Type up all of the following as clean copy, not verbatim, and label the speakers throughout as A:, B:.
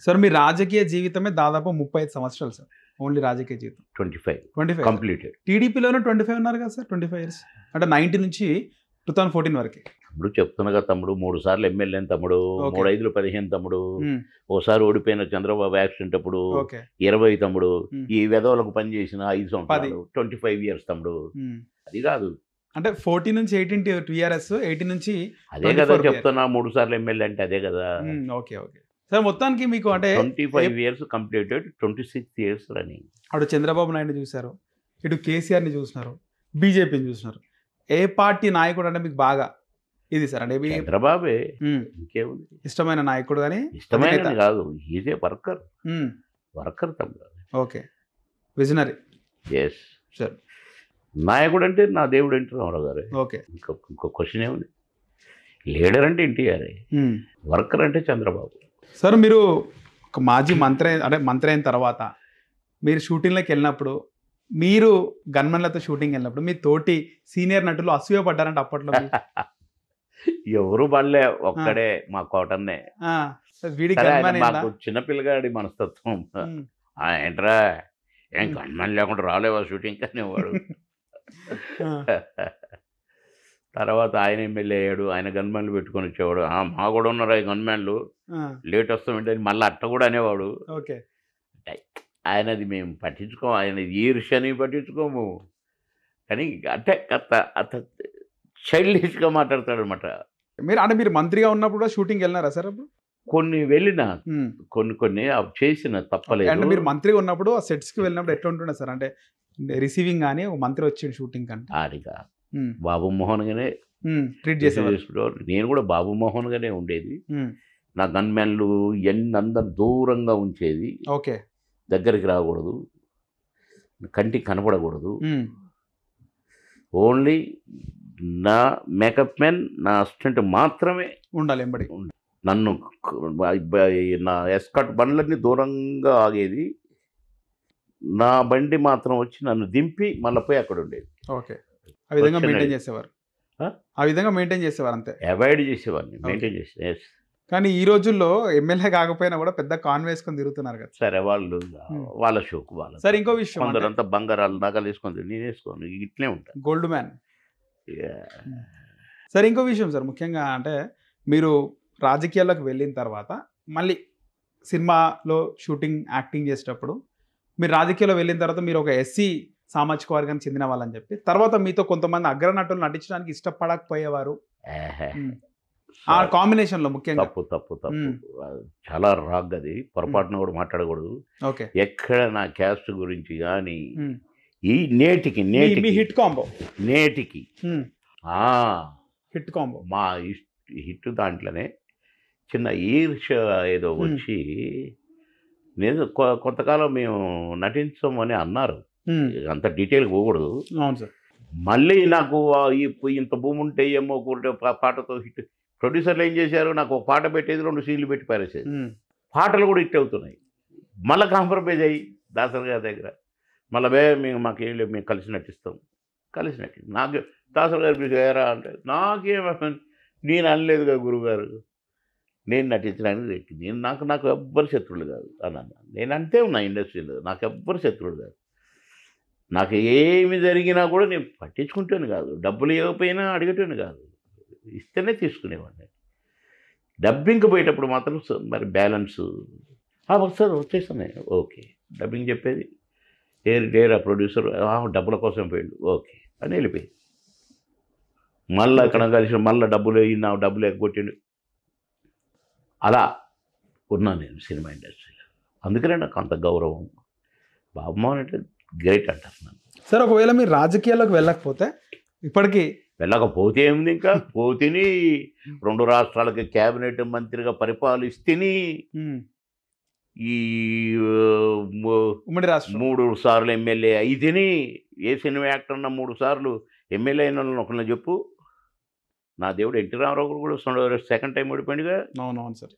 A: Sir మీ రాజకీయ జీవితమే దాదాపు 35 సంవత్సరాలు సార్. ఓన్లీ రాజకీయ జీవితం
B: 25 కంప్లీటెడ్.
A: టీడీపీలోనే 25 ఉన్నారు కదా సార్. 25 ఇయర్స్ అంటే 90 నుంచి 2014 వరకు.
B: తమ్ముడు చెప్తున్నా కదా తమ్ముడు, 3 సార్లు ఎమ్మెల్యే తమ్ముడు, 3 5 15 తమ్ముడు, ఓసారి ఓడిపోయిన చంద్రబాబు యాక్సిడెంట్ అప్పుడు 20 తమ్ముడు, ఈ వెధవలకు పని చేసిన 5 సంవత్సరాలు 25 ఇయర్స్ తమ్ముడు. అది కాదు
A: అంటే 14 నుంచి 18 టీఆర్ఎస్, 18 నుంచి
B: అదే కదా చెప్తున్నా, 3 సార్లు ఎమ్మెల్యే అంటే అదే కదా.
A: Okay okay sir. మొత్తానికి మీకు అంటే
B: 25 ఇయర్స్ కంప్లీటెడ్, 26 ఇయర్స్ రన్నింగ్.
A: అటు చంద్రబాబు నాయుడు చూశారు, ఇటు కేసీఆర్ని చూసినారు, బీజేపీని చూసినారు. ఏ పార్టీ నాయకుడు అంటే మీకు బాగా ఇది సార్? అంటే
B: చంద్రబాబే, ఇంకేముంది.
A: ఇష్టమైన నాయకుడు కానీ
B: ఇష్టమైన కాదు, ఈజ్ ఏ వర్కర్ తమ్ముడు.
A: Okay, visionary.
B: Yes
A: sir.
B: నాయకుడు అంటే నా దేవుడు ఎన్టీ రామారావు గారు.
A: ఓకే,
B: ఇంకో క్వశ్చన్ ఏముంది? లీడర్ అంటే ఎన్టీఆర్, వర్కర్ అంటే చంద్రబాబు.
A: సార్ మీరు ఒక మాజీ మంత్రి, అంటే మంత్రి అయిన తర్వాత మీరు షూటింగ్లోకి వెళ్ళినప్పుడు, మీరు గన్మెన్లతో షూటింగ్ వెళ్ళినప్పుడు మీ తోటి సీనియర్ నటులు అసూయ పడ్డారంటే అప్పట్లో?
B: ఎవరు పడలే, ఒక్కడే మా కోటన్నే. మాకు చిన్నపిల్లగాడి మనస్తత్వం. ఏంట్రా ఏం గన్మెన్ లేకుండా రాలేవా షూటింగ్ అనేవాడు. తర్వాత ఆయన ఎమ్మెల్యే అయ్యాడు, ఆయన గన్మెన్లు పెట్టుకొని వచ్చేవాడు. మా కూడా ఉన్నారు ఈ గన్మెన్లు, లేట్ వస్తామంటే మళ్ళీ అట్ట కూడా అనేవాడు.
A: ఓకే,
B: ఆయనది మేము పట్టించుకోము, ఆయన ఈర్ష్యని పట్టించుకోము. కానీ అంటే అత చైల్డిష్గా మాట్లాడతాడు అనమాట.
A: మీరు మంత్రిగా ఉన్నప్పుడు షూటింగ్ వెళ్ళినారా సార్? అప్పుడు
B: కొన్ని వెళ్ళిన, కొన్ని చేసిన తప్పలేదు.
A: అంటే మీరు మంత్రిగా ఉన్నప్పుడు ఆ సెట్స్కి వెళ్ళినప్పుడు ఎట్లా ఉంటుండే సార్? అంటే రిసీవింగ్ కానీ ఒక మంత్రి వచ్చి షూటింగ్ అంటే
B: ఆడిగా బాబు మోహన్ గానే
A: ట్రీట్ చేసేవారు.
B: నేను కూడా బాబు మోహన్ గానే ఉండేది. నా గన్మెన్లు అందరు దూరంగా ఉంచేది.
A: ఓకే,
B: దగ్గరికి రాకూడదు, కంటికి కనపడకూడదు. ఓన్లీ నా మేకప్ మెన్, నా అసిస్టెంట్ మాత్రమే
A: ఉండాలి ఎంబడి.
B: నన్ను నా ఎస్కాట్ బండ్లన్నీ దూరంగా ఆగేది, నా బండి మాత్రం వచ్చి నన్ను దింపి మళ్ళీ పోయి అక్కడ ఉండేది.
A: ఓకే, ఆ విధంగా మెయింటైన్ చేసేవారు. అంతే,
B: అవాయిడ్ చేసేవాడిని, మెయింటైన్ చేసే.
A: కానీ ఈ రోజుల్లో ఎమ్మెల్యే కాకపోయినా కూడా పెద్ద కాన్ వేసుకొని తిరుగుతున్నారు కదా.
B: సరే, వాళ్ళ షోకు వాళ్ళ.
A: సరే, ఇంకో విషయం,
B: కొందరంతా బంగారాలు నగలు వేసుకొని, నేను వేసుకోను, ఇట్లే ఉంటాను,
A: గోల్డ్ మ్యాన్. సరే, ఇంకో విషయం సార్, ముఖ్యంగా అంటే మీరు రాజకీయాల్లోకి వెళ్ళిన తర్వాత మళ్ళీ సినిమాలో షూటింగ్, యాక్టింగ్ చేసేటప్పుడు మీరు రాజకీయాల్లో వెళ్ళిన తర్వాత మీరు ఒక ఎస్సీ సామాజిక వర్గానికి చెందిన వాళ్ళని చెప్పి, తర్వాత మీతో కొంతమంది అగ్రనటులు నటించడానికి ఇష్టపడకపోయేవారు. ఆ కాంబినేషన్ లో ముఖ్యంగా
B: తప్పు చాలా రాగ్, అది పొరపాటున కూడా మాట్లాడకూడదు.
A: ఓకే,
B: ఎక్కడ నా క్యాస్ట్ గురించి కానీ ఈ నేటికి
A: హిట్ కాంబో,
B: నేటికి
A: హిట్ కాంబో,
B: మా హిట్ దాంట్లోనే చిన్న ఈర్ష్య ఏదో వచ్చి, నేను కొంతకాలం మేము నటించమని అన్నారు. అంత డీటెయిల్గా పోకూడదు.
A: అవును సార్.
B: మళ్ళీ నాకు ఇంత భూమి ఉంటే ఏమో పాటతో హిట్. ప్రొడ్యూసర్లు ఏం చేశారు, నాకు ఒక పాట పెట్టేది 2 సీన్లు పెట్టి పారేసేది. పాటలు కూడా హిట్ అవుతున్నాయి. మళ్ళీ కాంప్రమైజ్ అయ్యి దాసరి గారి దగ్గర మళ్ళీ మాకేం లేదు, మేము కలిసి నటిస్తాం. నాకు దాసరి గారు ఏరా అంటే, నేను అనలేదుగా గురువుగారు, నేను నటించడానికి నాకు ఎవ్వరు శత్రువులు కాదు అన్నాను. నేను అంతే ఉన్నా ఇండస్ట్రీలో, నాకు ఎవ్వరు శత్రువులు కాదు. నాకు ఏమి జరిగినా కూడా నేను పట్టించుకుంటాను కాదు, డబ్బులు ఇవ్వకపోయినా అడిగేటాను కాదు, ఇస్తేనే తీసుకునేవాడిని. డబ్బింగ్కి పోయేటప్పుడు మాత్రం మరి బ్యాలెన్స్ ఒకసారి వచ్చేస్తానే. ఓకే, డబ్బింగ్ చెప్పేది డేరా ప్రొడ్యూసర్ డబ్బుల కోసం పోయిండు, ఓకే అని వెళ్ళిపోయి మళ్ళీ అక్కడ కలిసి మళ్ళీ డబ్బులు ఎగ్గొట్టిండు. అలా ఉన్నాను నేను సినిమా ఇండస్ట్రీలో. అందుకనే నాకు అంత గౌరవం. బాబు మోహన్ అంటే గ్రేట్ అంటారు నన్ను.
A: సార్, ఒకవేళ మీరు రాజకీయాల్లోకి వెళ్ళకపోతే, ఇప్పటికీ
B: వెళ్ళకపోతే ఏముంది, ఇంకా పోతిని 2 రాష్ట్రాలకి క్యాబినెట్ మంత్రిగా పరిపాలిస్తేని, ఈ
A: ఉమ్మడి రాష్ట్రం
B: 3 సార్లు ఎమ్మెల్యే అయితేని, ఏ సినిమా యాక్టర్ అన్న 3 సార్లు ఎమ్మెల్యే అయిన ఒకరిని చెప్పు. నా దేవుడు ఎన్టీ రామారావు కూడా సెకండ్ టైం ఓడిపోయిందిగా.
A: అవునవును సార్.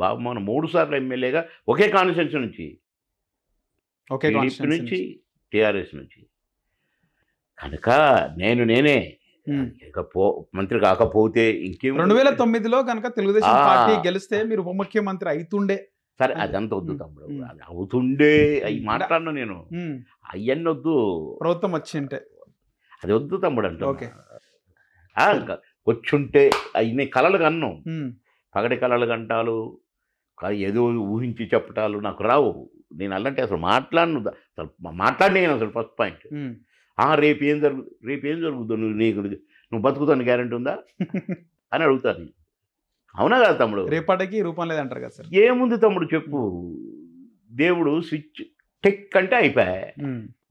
B: బాబు మోహన్ 3 సార్లు ఎమ్మెల్యేగా ఒకే కాన్స్టిట్యున్సీ నుంచి, టీడీపీ నుంచి, టీఆర్ఎస్ నుంచి. కనుక నేనే మంత్రి కాకపోతే ఇంకేం.
A: 2009లో కనుక తెలుగుదేశం పార్టీ గెలిస్తే మీరు ఉప ముఖ్యమంత్రి అవుతుండే
B: సరే అదంతా వద్దు తమ్ముడు, అది అవుతుండే అవి మాట్లాడను నేను, అవన్నీ వద్దు,
A: ప్రభుత్వం వచ్చింటే
B: అది వద్దు తమ్ముడు అంటే
A: ఓకే
B: వచ్చుంటే అవి కళలు కన్ను, పగటి కళలు కంటాలు, ఏదో ఊహించి చెప్పటాలు నాకు రావు. నేను అలాంటి అసలు మాట్లాడను, అసలు మాట్లాడినాను అసలు ఫస్ట్ పాయింట్. రేపు ఏం జరుగుతుంది, నువ్వు బతుకుతాను గ్యారెంటీ ఉందా అని అడుగుతాను. అవునా కదా తమ్ముడు?
A: రేపటికి రూపం లేదంటారు కదా సార్.
B: ఏముంది తమ్ముడు చెప్పు, దేవుడు స్విచ్ టెక్ అంటే అయిపోయా.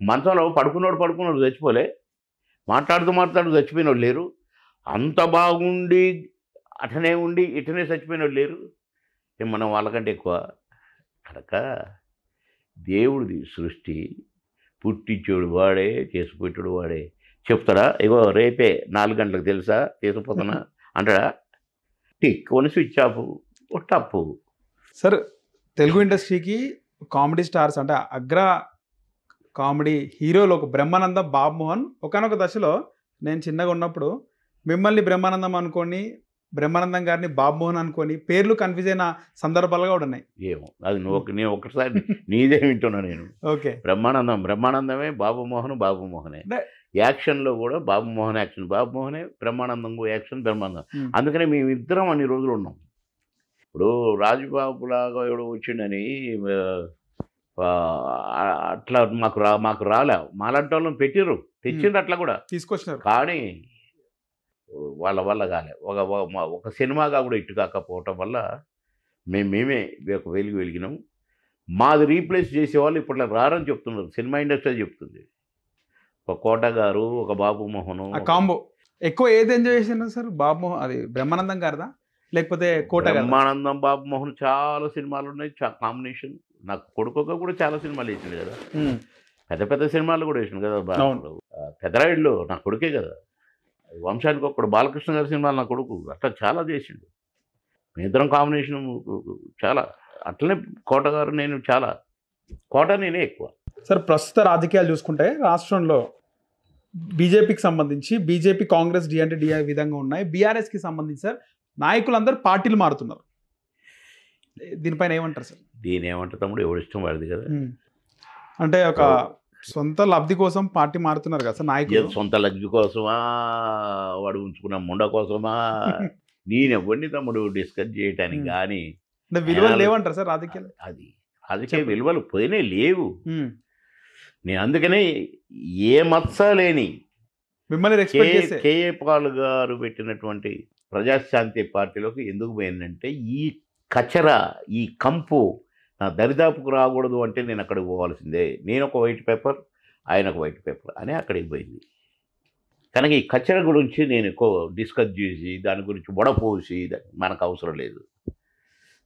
B: మంచంలో పడుకున్నాడు చచ్చిపోలే, మాట్లాడుతూ చచ్చిపోయిన వాళ్ళు లేరు, అంత బాగుండి అటనే ఉండి ఇటనే చచ్చిపోయిన వాళ్ళు లేరు. మనం వాళ్ళకంటే ఎక్కువ కనుక దేవుడిది సృష్టి, పుట్టించేడు వాడే, చేసిపెట్టాడు వాడే. చెప్తాడా ఇగో రేపే 4 గంటలకు తెలుసా చేసిపోతున్నా అంటాడా? టిక్ వన్ స్విచ్ ఆఫ్ టప్పు.
A: సార్ తెలుగు ఇండస్ట్రీకి కామెడీ స్టార్స్ అంటే అగ్ర కామెడీ హీరోలు ఒక బ్రహ్మానందం, బాబు మోహన్. ఒకనొక దశలో నేను చిన్నగా ఉన్నప్పుడు మిమ్మల్ని బ్రహ్మానందం అనుకొని, బ్రహ్మానందం గారిని బాబు మోహన్ అనుకొని పేర్లు కన్ఫ్యూజ్ అయిన సందర్భాలు కూడా ఉన్నాయి.
B: ఏమో అది నేను ఒకసారి నీదే వింటున్నా నేను.
A: ఓకే
B: బ్రహ్మానందమే, బాబు మోహనే. యాక్షన్లో కూడా బాబు మోహన్ యాక్షన్ బాబు మోహనే, బ్రహ్మానందం యాక్షన్ బ్రహ్మానందం. అందుకనే మేమిద్దరం అన్ని రోజులు ఉన్నాం. ఇప్పుడు రాజుబాబు లాగా ఎవడో వచ్చిండని అట్లా మాకు రాలే, మాలాంటి వాళ్ళని పెట్టిర్రు, తెచ్చిండ్రు, అట్లా కూడా
A: తీసుకొచ్చినారు.
B: కానీ వాళ్ళ వల్ల కాలే. ఒక సినిమాగా కూడా ఇట్టు కాకపోవటం వల్ల మేమే ఒక వెలిగినాం. మాది రీప్లేస్ చేసేవాళ్ళు ఇప్పట్లో రారని చెప్తున్నారు, సినిమా ఇండస్ట్రీ చెప్తుంది. ఒక కోట గారు, ఒక బాబు మోహన్
A: కాంబో ఎక్కువ ఏది ఎంజాయ్ చేసినారు సార్? బాబు మోహన్ అది బ్రహ్మానందం గారిదా లేకపోతే కోట?
B: బ్రహ్మానందం, బాబు మోహన్ చాలా సినిమాలు ఉన్నాయి, కాంబినేషన్. నాకు కొడుకోగా కూడా చాలా సినిమాలు వేసిండు కదా, పెద్ద సినిమాలు కూడా వేసిండు కదా. పెద్దరాయుడులో నా కొడుకే కదా, వంశానికి ఒకడు బాలకృష్ణ గారి సినిమాలు నా కొడుకు, అట్లా చాలా చేసిండు. మీ ఇద్దరం కాంబినేషన్ చాలా. అట్లనే కోట గారు, నేను చాలా, కోట నేనే ఎక్కువ.
A: సార్ ప్రస్తుత రాజకీయాలు చూసుకుంటే రాష్ట్రంలో బీజేపీకి సంబంధించి బీజేపీ, కాంగ్రెస్, డి విధంగా ఉన్నాయి. బీఆర్ఎస్కి సంబంధించి సార్ నాయకులందరూ పార్టీలు మారుతున్నారు. దీనిపైన ఏమంటారు సార్?
B: దీని ఏమంటారు తమ్ముడు, ఎవరు ఇష్టం వాడిది కదా.
A: అంటే ఒక సొంత లబ్ధి కోసం పార్టీ మారుతున్నారు కదా సార్ నాయకులు.
B: సొంత లబ్ధి కోసమా, వాడు ఉంచుకున్న ముండ కోసమా, నేను ఎవరిని తమ్ముడు డిస్కస్ చేయటానికి కానీ.
A: విలువలు లేవంటారు సార్ రాజకీయాలు?
B: అది రాజకీయ విలువలు పోయినా లేవు. నేను అందుకనే ఏ మత్స లేని
A: మిమ్మల్ని
B: కేఏ పాల్ గారు పెట్టినటువంటి ప్రజాశాంతి పార్టీలోకి ఎందుకు పోయిందంటే, ఈ కచరా, ఈ కంపు నా దరిదాపుకు రాకూడదు అంటే నేను అక్కడికి పోవాల్సిందే. నేను ఒక వైట్ పేపర్, ఆయన ఒక వైట్ పేపర్ అని అక్కడికి పోయింది. కనుక ఈ కచర గురించి నేను ఎక్కువ డిస్కస్ చేసి దాని గురించి వడపోసి మనకు అవసరం లేదు,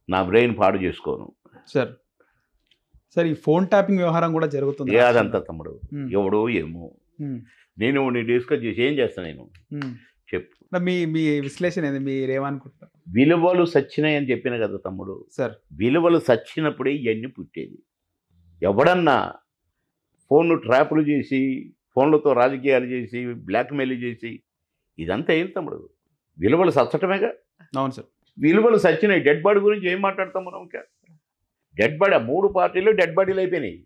B: నా బ్రెయిన్ పాడు చేసుకోను
A: సార్. సార్ ఈ ఫోన్ ట్యాపింగ్ వ్యవహారం కూడా జరుగుతుంది.
B: అదంతా తమ్ముడు ఎవడో ఏమో, నేను డిస్కస్ చేసి ఏం చేస్తాను నేను చెప్పు.
A: మీ విశ్లేషణ ఏంది, మీరేమనుకుంటారు?
B: విలువలు సచ్చినాయి అని చెప్పిన కదా తమ్ముడు
A: సార్.
B: విలువలు సచ్చినప్పుడే ఇవన్నీ పుట్టేది. ఎవడన్నా ఫోన్లు ట్రాపులు చేసి, ఫోన్లతో రాజకీయాలు చేసి, బ్లాక్మెయిల్ చేసి, ఇదంతా ఏం తమ్ముడు? విలువలు సచ్చటమేగా.
A: అవును సార్.
B: విలువలు సచ్చినాయి. డెడ్ బాడీ గురించి ఏం మాట్లాడతాం మనం? ఇంకా డెడ్ బాడీ, 3 పార్టీలు డెడ్ బాడీలు అయిపోయినాయి.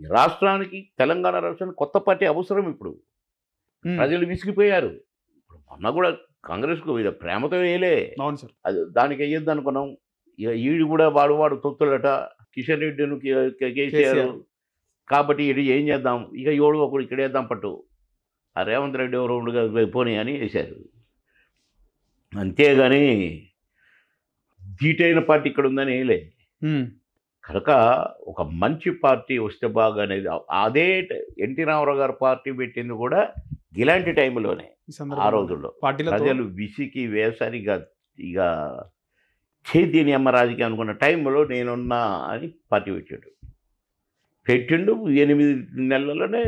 B: రాష్ట్రానికి, తెలంగాణ రాష్ట్రానికి కొత్త పార్టీ అవసరం. ఇప్పుడు ప్రజలు విసిగిపోయారు. ఇప్పుడు మొన్న కూడా కాంగ్రెస్కు ప్రేమతో వేయలే.
A: అవును సార్.
B: అది దానికి అయ్యొద్దు అనుకున్నాం. ఇక ఈడు కూడా వాడు తొత్తులట, కిషన్ రెడ్డిను కేసీఆర్, కాబట్టి ఇది ఏం చేద్దాం, ఇక ఒకడు ఇక్కడ వేద్దాం పట్టు, ఆ రేవంత్ రెడ్డి ఎవరు ఉండుగా పోనీ అని వేశారు. అంతేగాని ధీటైన పార్టీ ఇక్కడ ఉందని వేయలే. కనుక ఒక మంచి పార్టీ వస్తే బాగా అనేది. అదే ఎన్టీ రామారావు గారు పార్టీ పెట్టింది కూడా ఇలాంటి టైంలోనే. ఆ రోజుల్లో ప్రజలు విసికి వేసరిగా ఇక చేతిని అమ్మ రాజకీయం అనుకున్న టైంలో నేనున్నా అని పార్టీ పెట్టిండు. 8 నెలల్లోనే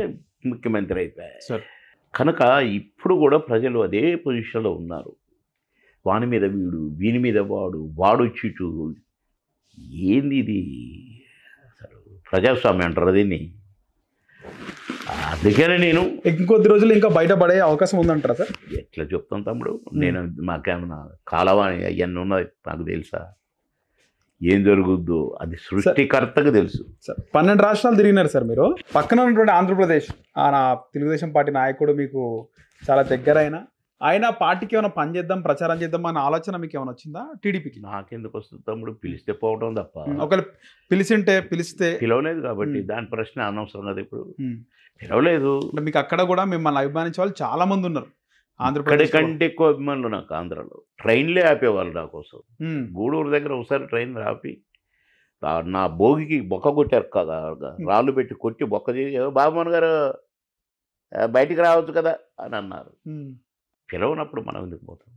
B: ముఖ్యమంత్రి అయిపోయాయి. కనుక ఇప్పుడు కూడా ప్రజలు అదే పొజిషన్లో ఉన్నారు. వాని మీద వీడు, వీని మీద వాడు చిటు, ఏంది ఇది అసలు? ప్రజాస్వామ్యం అంటారు దీన్ని. అందుకనే నేను
A: ఇంకొద్ది రోజులు ఇంకా బయటపడే అవకాశం ఉందంటారా సార్?
B: ఎట్లా చెప్తాను తమ్ముడు, నేను మాకేమన్నా కాలవా అవన్నీ ఉన్నది నాకు తెలుసా? ఏం జరుగుద్దో అది సృష్టికర్తకు తెలుసు.
A: సార్ 12 రాష్ట్రాలు తిరిగినారు సార్ మీరు. పక్కన ఉన్నటువంటి ఆంధ్రప్రదేశ్ నా తెలుగుదేశం పార్టీ నాయకుడు మీకు చాలా దగ్గరైన ఆయన పార్టీకి ఏమైనా పని చేద్దాం ప్రచారం చేద్దాం అన్న ఆలోచన మీకు ఏమైనా వచ్చిందా టీడీపీకి?
B: నాకెందుకు వస్తుంది తమ్ముడు, పిలిస్తే పోవటం తప్ప.
A: ఒకవేళ పిలిస్తే
B: పిలవలేదు కాబట్టి దాని ప్రశ్న అనవసరం కదా. ఇప్పుడు పిలవలేదు.
A: మీకు అక్కడ కూడా మిమ్మల్ని అభిమానించే వాళ్ళు చాలా మంది ఉన్నారు ఆంధ్రప్రదేశ్
B: కంటే ఎక్కువ అభిమానులు నాకు ఆంధ్రాలో. ట్రైన్లే ఆపేవాళ్ళు నా కోసం. గూడూరు దగ్గర ఒకసారి ట్రైన్ ఆపి నా భోగికి బొక్క కొట్టారు కదా, రాళ్ళు పెట్టి కొట్టి బొక్క చేసి బాబుమోహన్ గారు బయటికి రావచ్చు కదా అని అన్నారు. పిలవనప్పుడు మనం ఎందుకు పోతాం?